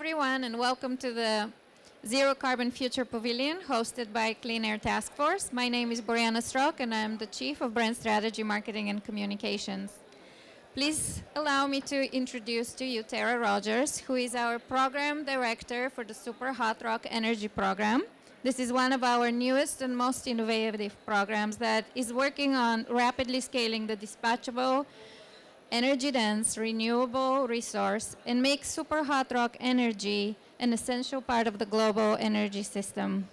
everyone, and welcome to the Zero Carbon Future Pavilion hosted by Clean Air Task Force. My name is Boriana Stroke, and I'm the Chief of Brand Strategy, Marketing, and Communications. Please allow me to introduce to you Terra Rogers, who is our Program Director for the Superhot Rock Energy Program. This is one of our newest and most innovative programs that is working on rapidly scaling the dispatchable, energy-dense, renewable resource and make Superhot rock energy an essential part of the global energy system.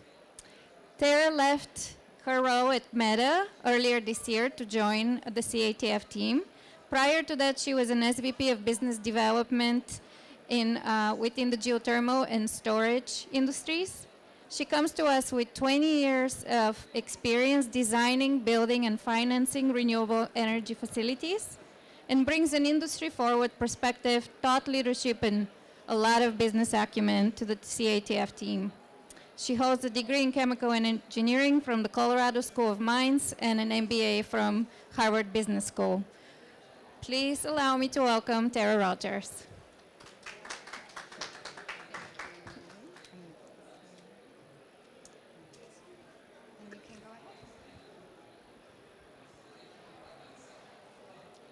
Terra left her role at Meta earlier this year to join the CATF team. Prior to that, she was an SVP of Business Development within the geothermal and storage industries. She comes to us with 20 years of experience designing, building, and financing renewable energy facilities, and brings an industry-forward perspective, thought leadership, and a lot of business acumen to the CATF team. She holds a degree in chemical engineering from the Colorado School of Mines and an MBA from Harvard Business School. Please allow me to welcome Terra Rogers.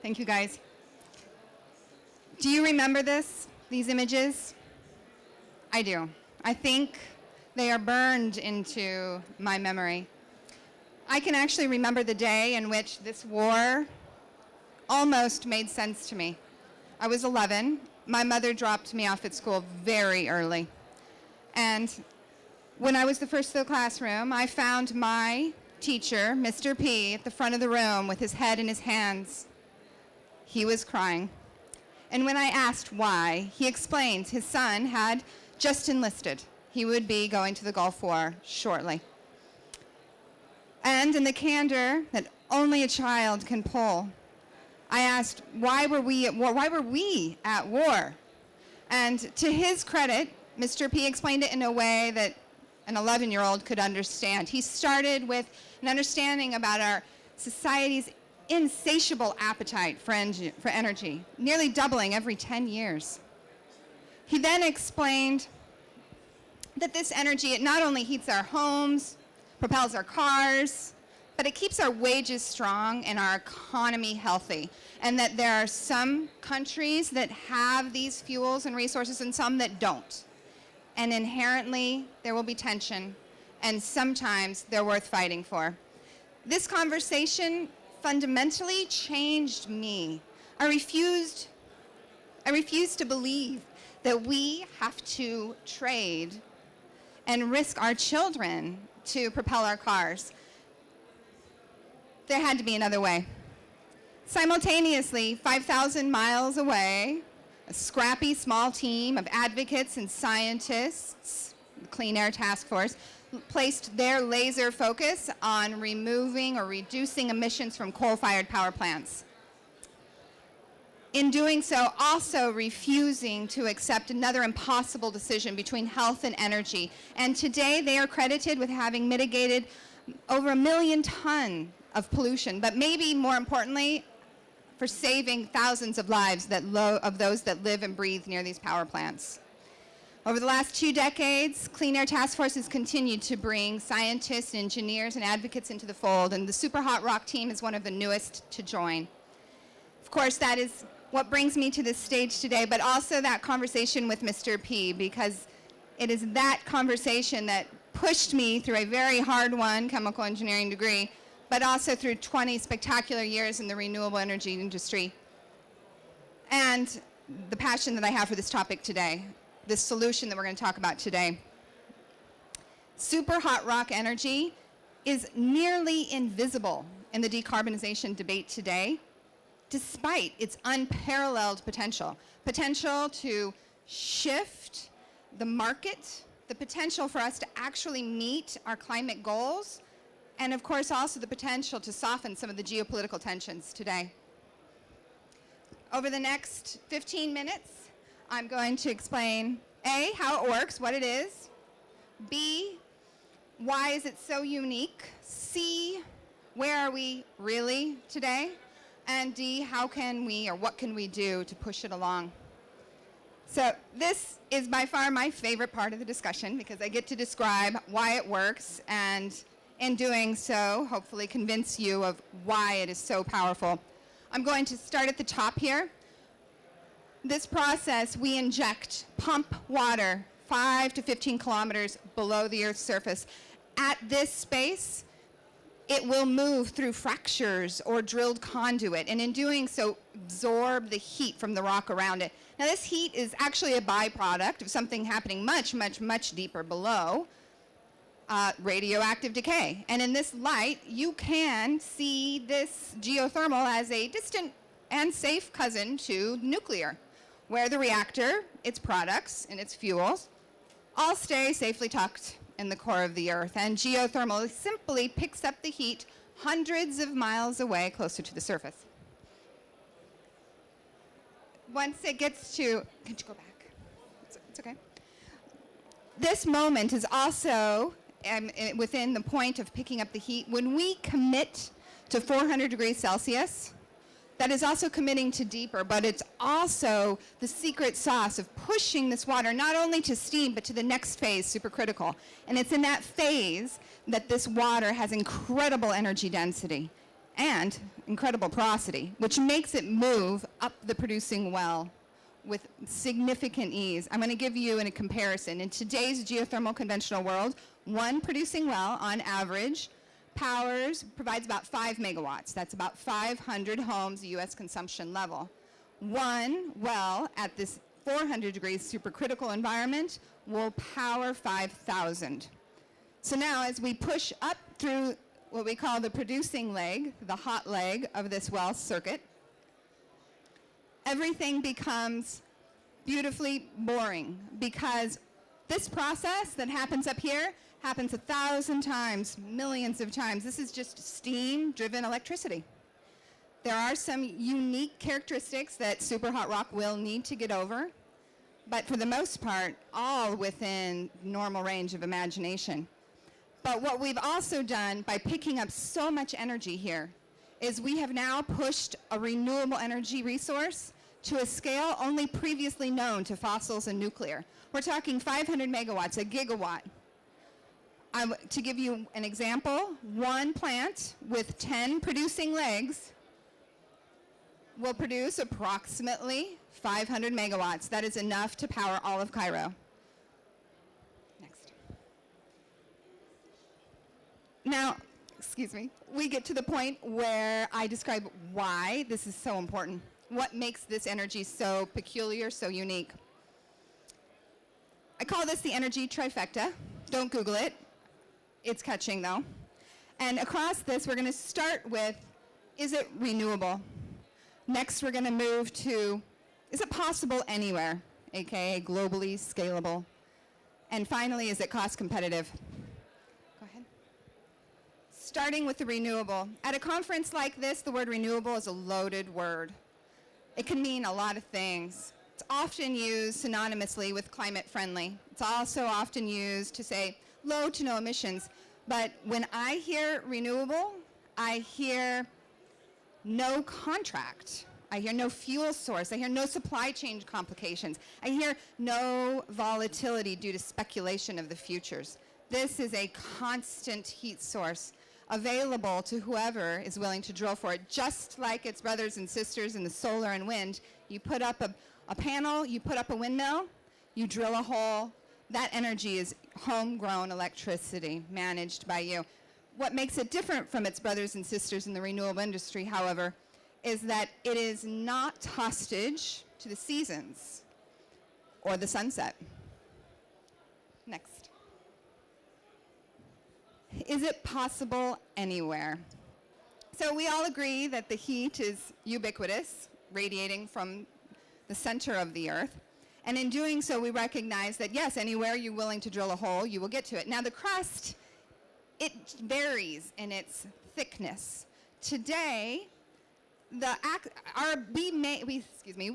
Thank you, guys. Do you remember these images? I do. I think they are burned into my memory. I can actually remember the day in which this war almost made sense to me. I was 11. My mother dropped me off at school very early. And when I was the first to the classroom, I found my teacher, Mr. P, at the front of the room with his head in his hands. He was crying. And when I asked why, he explained his son had just enlisted. He would be going to the Gulf War shortly. And in the candor that only a child can pull, I asked, why were we at war? Why were we at war? And to his credit, Mr. P explained it in a way that an 11-year-old could understand. He started with an understanding about our society's insatiable appetite for energy, nearly doubling every 10 years. He then explained that this energy, it not only heats our homes, propels our cars, but it keeps our wages strong and our economy healthy, and that there are some countries that have these fuels and resources and some that don't. And inherently, there will be tension, and sometimes they're worth fighting for. This conversation fundamentally changed me. I refused to believe that we have to trade and risk our children to propel our cars. There had to be another way. Simultaneously, 5,000 miles away, a scrappy small team of advocates and scientists, the Clean Air Task Force, placed their laser focus on removing or reducing emissions from coal-fired power plants. In doing so, also refusing to accept another impossible decision between health and energy. And today they are credited with having mitigated over 1 million tons of pollution, but maybe more importantly, for saving thousands of lives of those that live and breathe near these power plants. Over the last 2 decades, Clean Air Task Force has continued to bring scientists, engineers, and advocates into the fold, and the Superhot Rock team is one of the newest to join. Of course, that is what brings me to this stage today, but also that conversation with Mr. P, because it is that conversation that pushed me through a very hard-won chemical engineering degree, but also through 20 spectacular years in the renewable energy industry, and the passion that I have for this topic today. This solution that we're going to talk about today. Superhot rock energy is nearly invisible in the decarbonization debate today, despite its unparalleled potential. Potential to shift the market, the potential for us to actually meet our climate goals, and of course also the potential to soften some of the geopolitical tensions today. Over the next 15 minutes, I'm going to explain A, how it works, what it is, B, why is it so unique, C, where are we really today, and D, how can we or what can we do to push it along. So this is by far my favorite part of the discussion because I get to describe why it works and in doing so, hopefully convince you of why it is so powerful. I'm going to start at the top here. This process, we inject, pump water 5 to 15 kilometers below the Earth's surface. At this space, it will move through fractures or drilled conduit, and in doing so, absorb the heat from the rock around it. Now, this heat is actually a byproduct of something happening much, much, much deeper below, radioactive decay. And in this light, you can see this geothermal as a distant and safe cousin to nuclear, where the reactor, its products, and its fuels all stay safely tucked in the core of the Earth. And geothermal simply picks up the heat hundreds of miles away, closer to the surface. Once it gets to, can you go back? It's okay. This moment is also within the point of picking up the heat. When we commit to 400 degrees Celsius, that is also committing to deeper, but it's also the secret sauce of pushing this water not only to steam, but to the next phase, supercritical. And it's in that phase that this water has incredible energy density and incredible porosity, which makes it move up the producing well with significant ease. I'm going to give you a comparison. In today's geothermal conventional world, one producing well, on average, provides about 5 megawatts. That's about 500 homes, U.S. consumption level. One well at this 400 degrees supercritical environment will power 5,000. So now as we push up through what we call the producing leg, the hot leg of this well circuit, everything becomes beautifully boring because this process that happens up here happens 1,000 times, millions of times. This is just steam-driven electricity. There are some unique characteristics that superhot rock will need to get over, but for the most part, all within normal range of imagination. But what we've also done by picking up so much energy here is we have now pushed a renewable energy resource to a scale only previously known to fossils and nuclear. We're talking 500 megawatts, a gigawatt. To give you an example, one plant with 10 producing legs will produce approximately 500 megawatts. That is enough to power all of Cairo. Next. Now, excuse me, we get to the point where I describe why this is so important. What makes this energy so peculiar, so unique? I call this the energy trifecta. Don't Google it. It's catching though. And across this, we're going to start with, is it renewable? Next, we're going to move to, is it possible anywhere? AKA globally scalable. And finally, is it cost competitive? Go ahead. Starting with the renewable. At a conference like this, the word renewable is a loaded word. It can mean a lot of things. It's often used synonymously with climate friendly. It's also often used to say low to no emissions. But when I hear renewable, I hear no contract. I hear no fuel source. I hear no supply chain complications. I hear no volatility due to speculation of the futures. This is a constant heat source available to whoever is willing to drill for it, just like its brothers and sisters in the solar and wind. You put up a panel, you put up a windmill, you drill a hole. That energy is homegrown electricity managed by you. What makes it different from its brothers and sisters in the renewable industry, however, is that it is not hostage to the seasons or the sunset. Next. Is it possible anywhere? So we all agree that the heat is ubiquitous, radiating from the center of the Earth. And in doing so, we recognize that, yes, anywhere you're willing to drill a hole, you will get to it. Now, the crust, it varies in its thickness. Today, we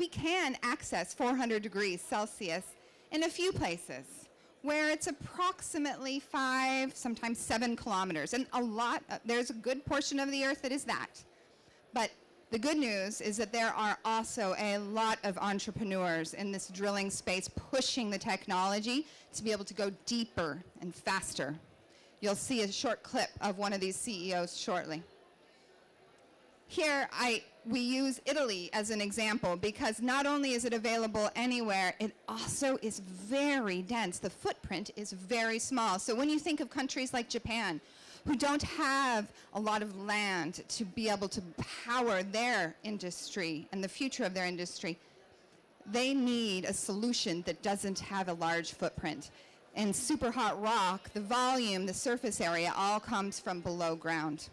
can access 400 degrees Celsius in a few places where it's approximately 5, sometimes 7 kilometers. And there's a good portion of the Earth that is that. But The good news is that there are also a lot of entrepreneurs in this drilling space pushing the technology to be able to go deeper and faster. You'll see a short clip of one of these CEOs shortly. Here, we use Italy as an example because not only is it available anywhere, it also is very dense. The footprint is very small. So when you think of countries like Japan, who don't have a lot of land to be able to power their industry and the future of their industry, they need a solution that doesn't have a large footprint. In Superhot rock, the volume, the surface area, all comes from below ground.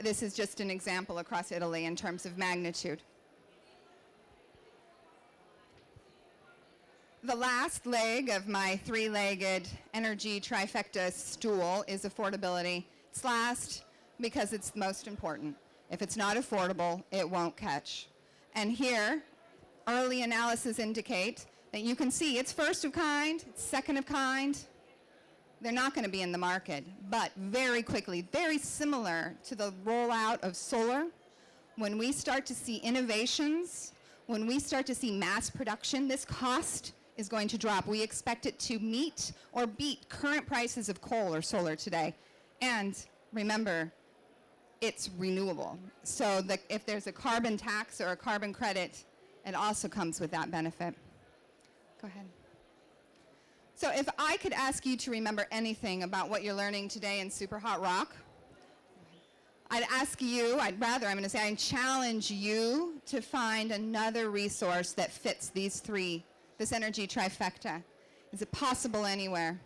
This is just an example across Italy in terms of magnitude. The last leg of my three-legged energy trifecta stool is affordability. It's last because it's most important. If it's not affordable, it won't catch. And here, early analysis indicate that you can see it's first of kind, it's second of kind. They're not going to be in the market, but very quickly, very similar to the rollout of solar, when we start to see innovations, when we start to see mass production, this cost is going to drop. We expect it to meet or beat current prices of coal or solar today. And remember, it's renewable. So if there's a carbon tax or a carbon credit, it also comes with that benefit. Go ahead. So if I could ask you to remember anything about what you're learning today in Superhot rock, I'd ask you, I'm going to say I challenge you to find another resource that fits these three, this energy trifecta. Is it possible anywhere?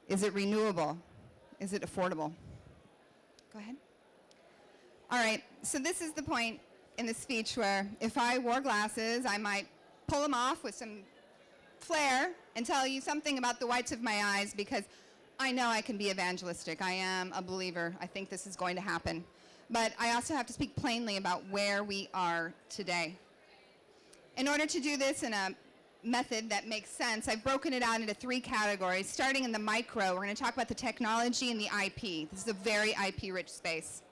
Is it renewable? Is it affordable? Go ahead. All right, so this is the point in the speech where if I wore glasses, I might pull them off with some flair and tell you something about the whites of my eyes because I know I can be evangelistic. I am a believer. I think this is going to happen. But I also have to speak plainly about where we are today. In order to do this in a method that makes sense, I've broken it out into three categories. Starting in the micro, we're going to talk about the technology and the IP. This is a very IP-rich space.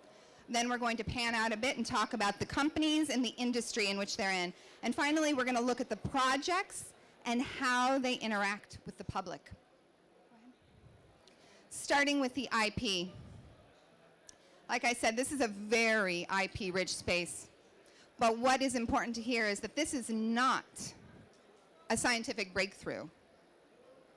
Then we're going to pan out a bit and talk about the companies and the industry in which they're in. And finally, we're going to look at the projects and how they interact with the public. Starting with the IP. Like I said, this is a very IP-rich space. But what is important to hear is that this is not a scientific breakthrough.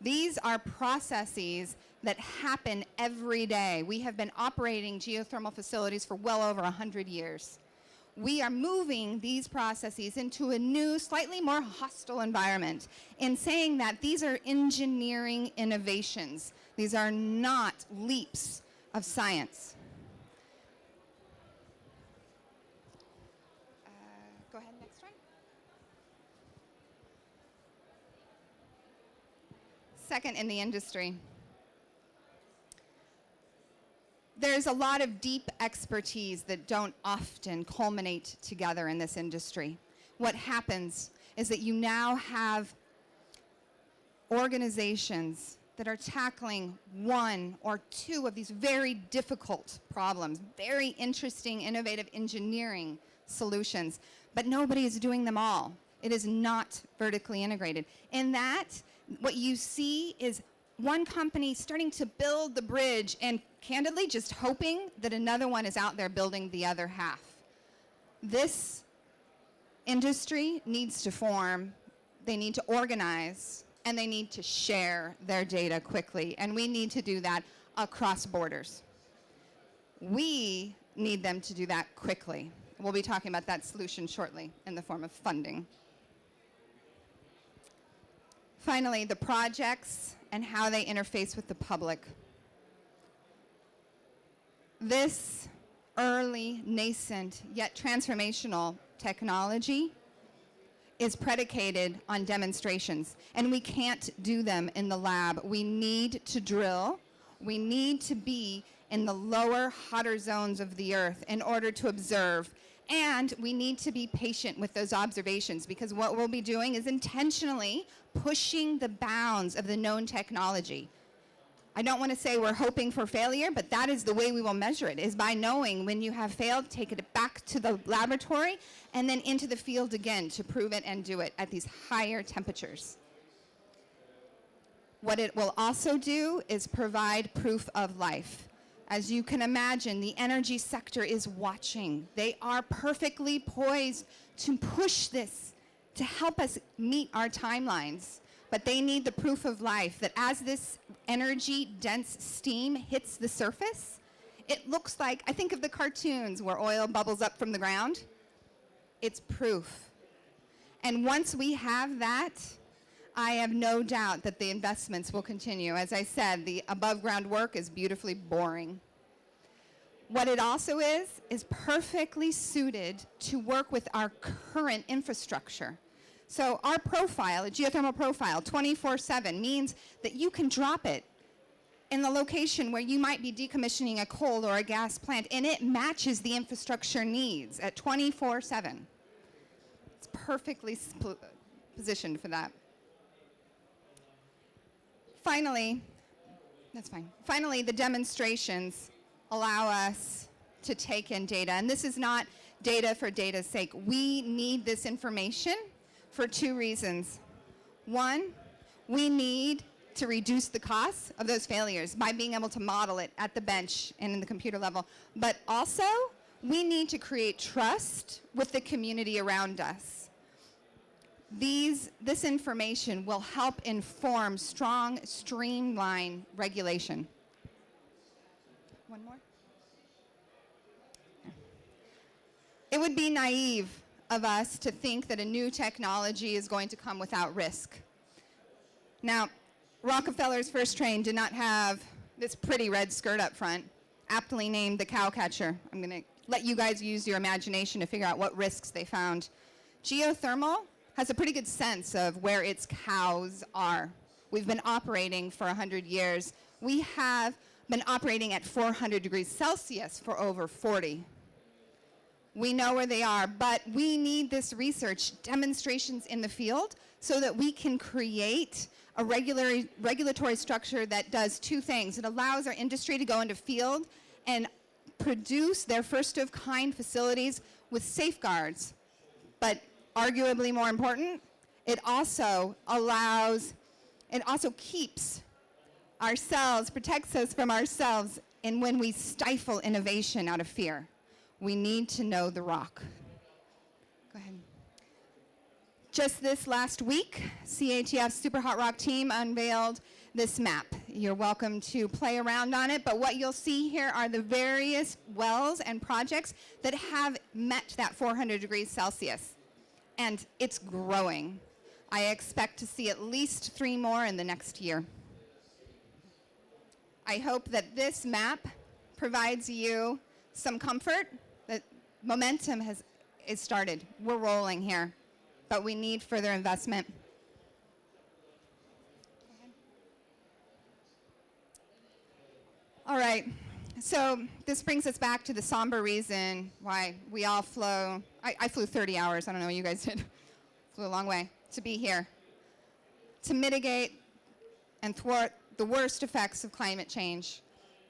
These are processes that happen every day. We have been operating geothermal facilities for well over 100 years. We are moving these processes into a new, slightly more hostile environment in saying that these are engineering innovations. These are not leaps of science. Go ahead, next one. Second, in the industry. There's a lot of deep expertise that don't often culminate together in this industry. What happens is that you now have organizations that are tackling one or two of these very difficult problems, very interesting, innovative engineering solutions, but nobody is doing them all. It is not vertically integrated. In that, what you see is one company starting to build the bridge and candidly just hoping that another one is out there building the other half. This industry needs to form, they need to organize, and they need to share their data quickly. And we need to do that across borders. We need them to do that quickly. We'll be talking about that solution shortly in the form of funding. Finally, the projects and how they interface with the public. This early, nascent, yet transformational technology is predicated on demonstrations, and we can't do them in the lab. We need to drill. We need to be in the lower, hotter zones of the earth in order to observe. And we need to be patient with those observations because what we'll be doing is intentionally pushing the bounds of the known technology. I don't want to say we're hoping for failure, but that is the way we will measure it, is by knowing when you have failed, take it back to the laboratory, and then into the field again to prove it and do it at these higher temperatures. What it will also do is provide proof of life. As you can imagine, the energy sector is watching. They are perfectly poised to push this, to help us meet our timelines. But they need the proof of life that as this energy-dense steam hits the surface, it looks like, I think of the cartoons where oil bubbles up from the ground. It's proof. And once we have that, I have no doubt that the investments will continue. As I said, the above-ground work is beautifully boring. What it also is perfectly suited to work with our current infrastructure. So our profile, a geothermal profile, 24/7, means that you can drop it in the location where you might be decommissioning a coal or a gas plant, and it matches the infrastructure needs at 24/7. It's perfectly positioned for that. Finally, that's fine. Finally, the demonstrations allow us to take in data, and this is not data for data's sake. We need this information for two reasons. One, we need to reduce the costs of those failures by being able to model it at the bench and in the computer level. But also, we need to create trust with the community around us. This information will help inform strong, streamlined regulation. One more. It would be naive of us to think that a new technology is going to come without risk. Now, Rockefeller's first train did not have this pretty red skirt up front, aptly named the cowcatcher. I'm going to let you guys use your imagination to figure out what risks they found. Geothermal has a pretty good sense of where its cows are. We've been operating for 100 years. We have been operating at 400 degrees Celsius for over 40. We know where they are, but we need this research, demonstrations in the field, so that we can create a regulatory structure that does two things. It allows our industry to go into field and produce their first-of-kind facilities with safeguards. But arguably more important, it also keeps ourselves, protects us from ourselves, and when we stifle innovation out of fear. We need to know the rock. Go ahead. Just this last week, CATF's Superhot Rock team unveiled this map. You're welcome to play around on it, but what you'll see here are the various wells and projects that have met that 400 degrees Celsius. And it's growing. I expect to see at least 3 more in the next year. I hope that this map provides you some comfort that momentum is started. We're rolling here, but we need further investment. All right, so this brings us back to the somber reason why we all flew. I flew 30 hours, I don't know what you guys did. Flew a long way to be here, to mitigate and thwart the worst effects of climate change.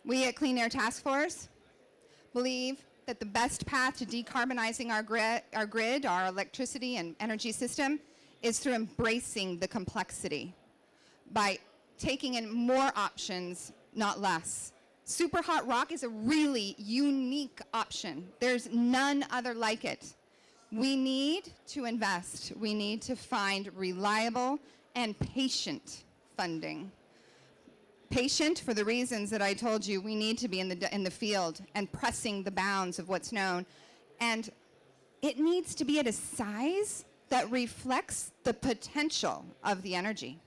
We at Clean Air Task Force believe that the best path to decarbonizing our grid, our electricity and energy system, is through embracing the complexity by taking in more options, not less. Superhot rock is a really unique option. There's none other like it. We need to invest. We need to find reliable and patient funding. Patient for the reasons that I told you. We need to be in the field and pressing the bounds of what's known. And it needs to be at a size that reflects the potential of the energy.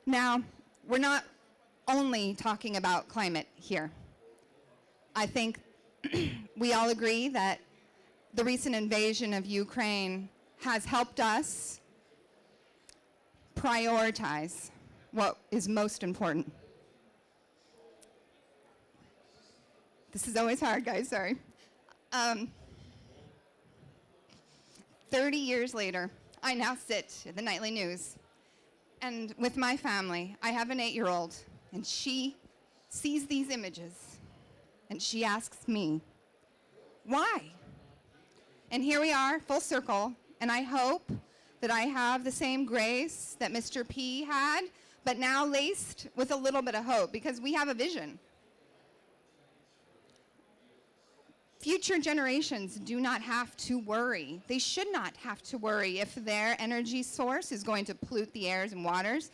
Now, we're not only talking about climate here. I think we all agree that the recent invasion of Ukraine has helped us prioritize what is most important. This is always hard, guys, sorry. 30 years later, I now sit at the nightly news, And with my family, I have an 8-year-old, and she sees these images, and she asks me, why? And here we are, full circle, and I hope that I have the same grace that Mr. P had, but now laced with a little bit of hope, because we have a vision. Future generations do not have to worry. They should not have to worry if their energy source is going to pollute the airs and waters.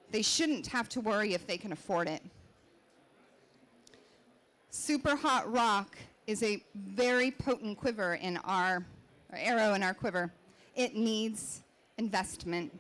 They shouldn't have to worry if they can afford it. Superhot rock is a very potent quiver in our arrow in our quiver. It needs investment.